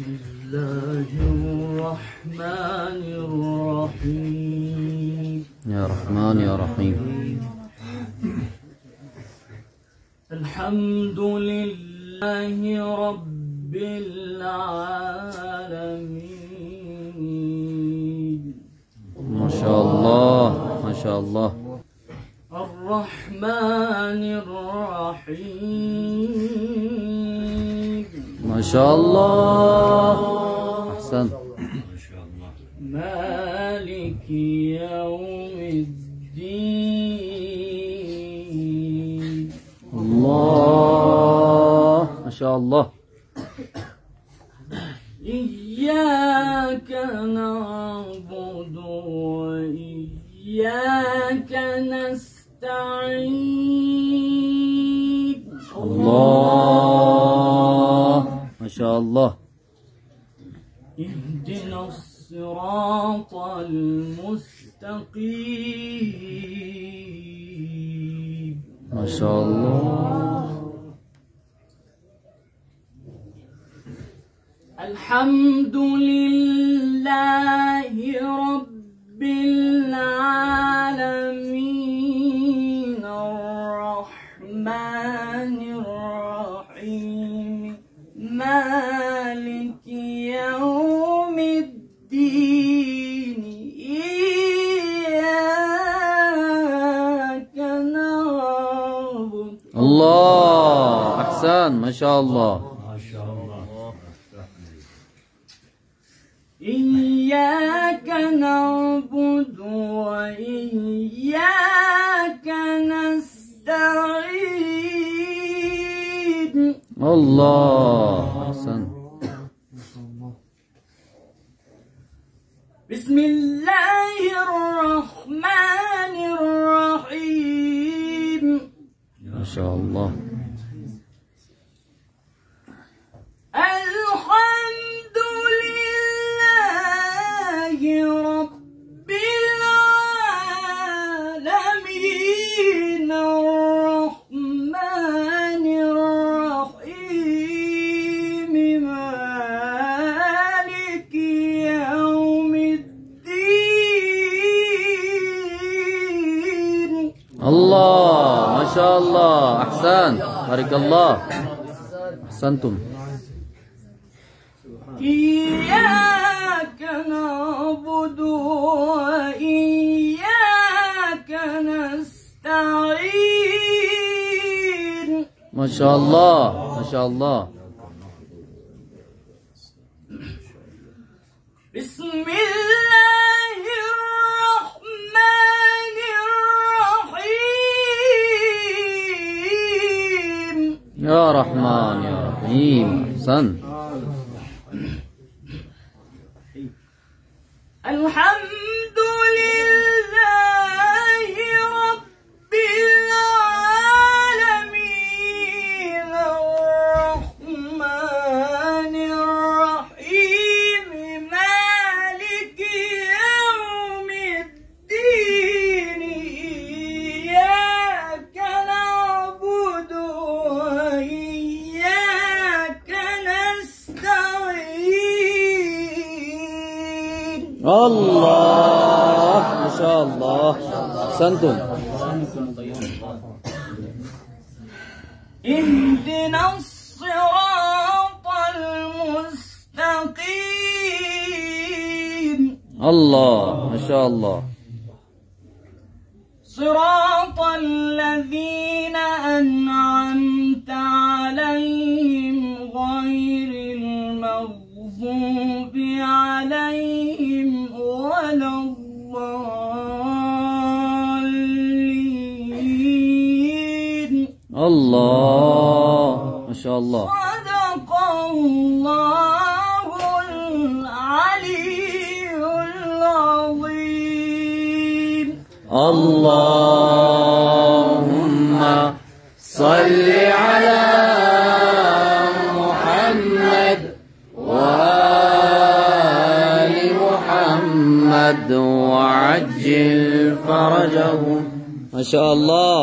الله الرحمن الرحيم. يا رحمن يا رحيم. الحمد لله رب العالمين. ما شاء الله ما شاء الله. الرحمن الرحيم. ما شاء الله. أحسن. مالك يوم الدين. الله ما شاء الله. إياك نعبد وإياك نستعين. الله ما شاء الله. اهدنا الصراط المستقيم. ما شاء الله. الحمد لله رب العالمين. الرحمن الرحيم. مالك يوم الدين. إياك نعبد. الله أحسن ما شاء الله. إياك نعبد وإياك نستعين. الله أحسن. بسم الله الرحمن الرحيم. ما شاء الله. الحمد لله رب العالمين. الرحمن الرحيم. مالك يوم الدين. الله ما شاء الله. أحسن بارك الله. أحسنتم. إياك نعبد وإياك نستعين. ما شاء الله ما شاء الله. بسم الله الرحمن الرحيم. يا رحمن يا رحيم. أحسن. الحمد لله رب العالمين. الرحمن الرحيم. مالك يوم الدين. إياك نعبد وإياك نستعين. الله ما شاء الله. أحسنتم. اهدنا الصراط المستقيم. الله ما شاء الله. صراط الذين أنعمت عليهم غير المغضوب عليهم ولا الضالين. الله ما شاء الله. صدق الله العلي العظيم. اللهم صل على محمد وآل محمد وعجل فرجهم. ما شاء الله.